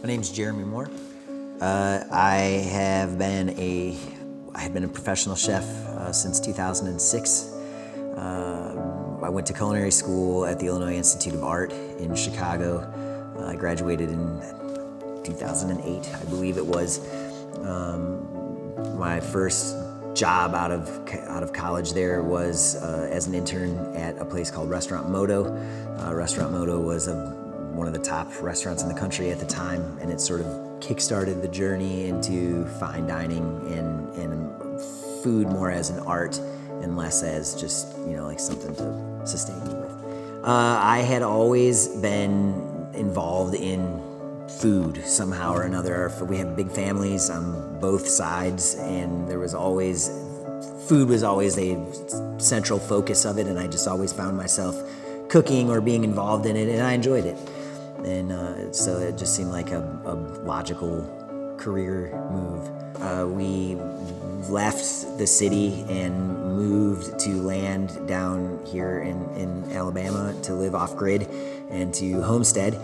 My name's Jeremy Moore. I have been a professional chef since 2006. I went to culinary school at the Illinois Institute of Art in Chicago. I graduated in 2008, I believe it was. My first job out of college there was as an intern at a place called Restaurant Moto. Restaurant Moto was one of the top restaurants in the country at the time, and it sort of kick-started the journey into fine dining and food more as an art and less as just, like something to sustain me with. I had always been involved in food somehow or another. We have big families on both sides, and food was always a central focus of it, and I just always found myself cooking or being involved in it, and I enjoyed it. And so it just seemed like a logical career move. We left the city and moved to land down here in Alabama to live off-grid and to homestead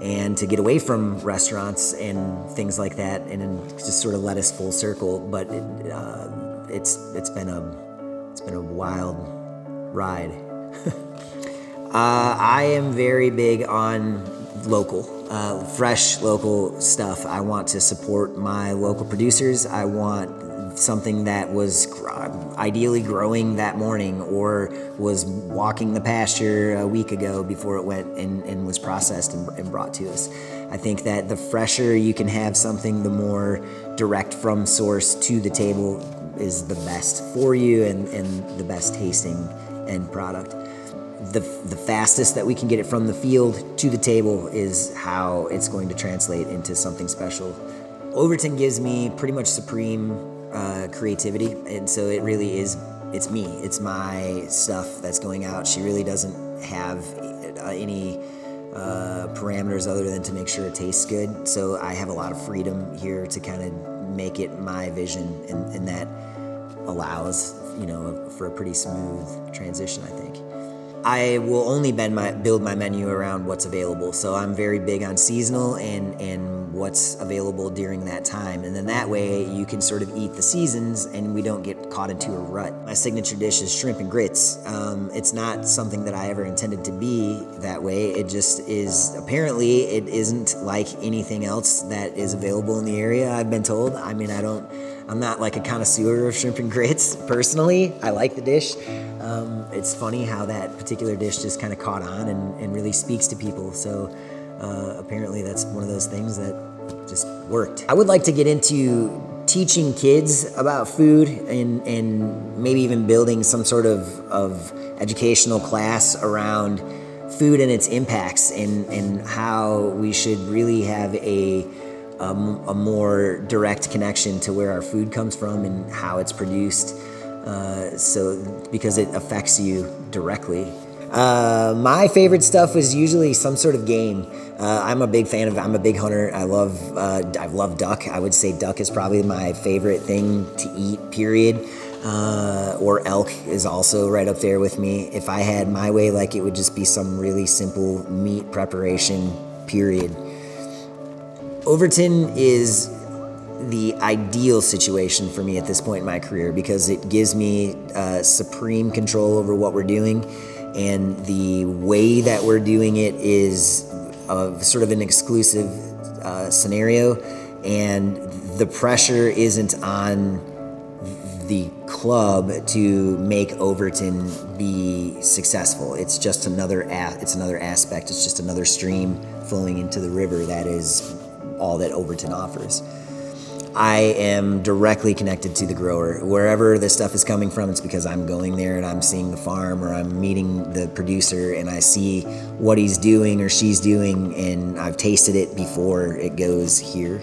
and to get away from restaurants and things like that, and then just sort of let us full circle. But it's been a wild ride. I am very big on local, fresh local stuff. I want to support my local producers. I want something that was ideally growing that morning or was walking the pasture a week ago before it went and was processed and brought to us. I think that the fresher you can have something, the more direct from source to the table is the best for you and the best tasting end product. The fastest that we can get it from the field to the table is how it's going to translate into something special. Overton gives me pretty much supreme creativity, and so it really is, it's me, it's my stuff that's going out. She really doesn't have any parameters other than to make sure it tastes good, so I have a lot of freedom here to kind of make it my vision, and that allows, for a pretty smooth transition, I think. I will only build my menu around what's available, so I'm very big on seasonal and what's available during that time, and then that way you can sort of eat the seasons and we don't get caught into a rut. My signature dish is shrimp and grits. It's not something that I ever intended to be that way. It just is. Apparently it isn't like anything else that is available in the area, I've been told. I mean, I'm not like a connoisseur of shrimp and grits personally. I like the dish. It's funny how that particular dish just kind of caught on and really speaks to people. So apparently that's one of those things that just worked. I would like to get into teaching kids about food and maybe even building some sort of educational class around food and its impacts and how we should really have a more direct connection to where our food comes from and how it's produced, because it affects you directly. My favorite stuff was usually some sort of game. I'm a big hunter. I love duck. I would say duck is probably my favorite thing to eat, period. Or elk is also right up there with me. If I had my way, it would just be some really simple meat preparation, period. Overton is the ideal situation for me at this point in my career because it gives me supreme control over what we're doing, and the way that we're doing it is sort of an exclusive scenario, and the pressure isn't on the club to make Overton be successful. It's just another aspect. It's just another stream flowing into the river that is all that Overton offers. I am directly connected to the grower. Wherever the stuff is coming from, it's because I'm going there and I'm seeing the farm, or I'm meeting the producer and I see what he's doing or she's doing, and I've tasted it before it goes here.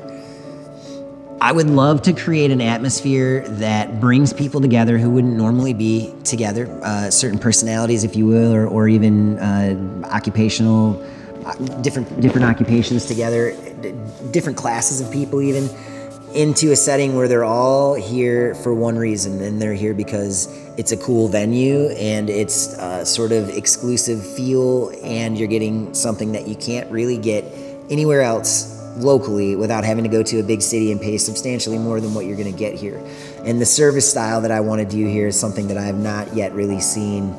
I would love to create an atmosphere that brings people together who wouldn't normally be together, certain personalities, if you will, or even occupational, different occupations together, different classes of people even, into a setting where they're all here for one reason, and they're here because it's a cool venue and it's sort of exclusive feel, and you're getting something that you can't really get anywhere else locally without having to go to a big city and pay substantially more than what you're going to get here. And the service style that I want to do here is something that I have not yet really seen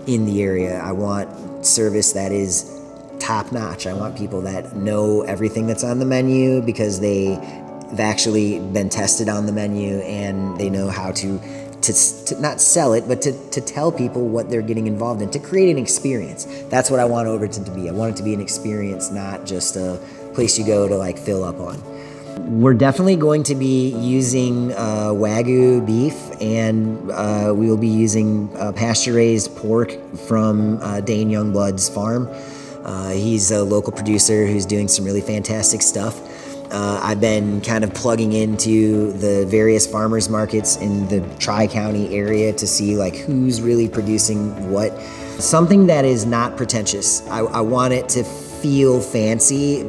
in the area. I want service that is top notch. I want people that know everything that's on the menu because they've actually been tested on the menu and they know how to not sell it, but to tell people what they're getting involved in, to create an experience. That's what I want Overton to be. I want it to be an experience, not just a place you go to like fill up on. We're definitely going to be using Wagyu beef, and we will be using pasture-raised pork from Dane Youngblood's farm. He's a local producer who's doing some really fantastic stuff. I've been kind of plugging into the various farmers markets in the Tri-County area to see like who's really producing what. Something that is not pretentious. I want it to feel fancy,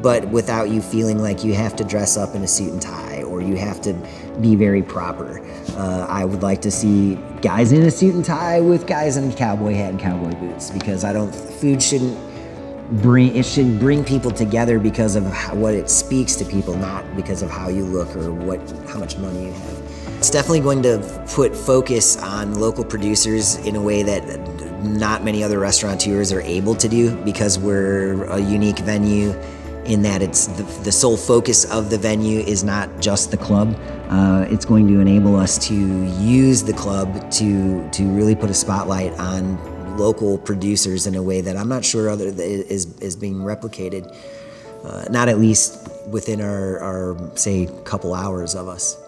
but without you feeling like you have to dress up in a suit and tie or you have to be very proper. I would like to see guys in a suit and tie with guys in a cowboy hat and cowboy boots, because food shouldn't should bring people together because of what it speaks to people, not because of how you look or how much money you have. It's definitely going to put focus on local producers in a way that not many other restaurateurs are able to do, because we're a unique venue in that it's the sole focus of the venue is not just the club. It's going to enable us to use the club to really put a spotlight on local producers in a way that I'm not sure is being replicated, not at least within our say couple hours of us.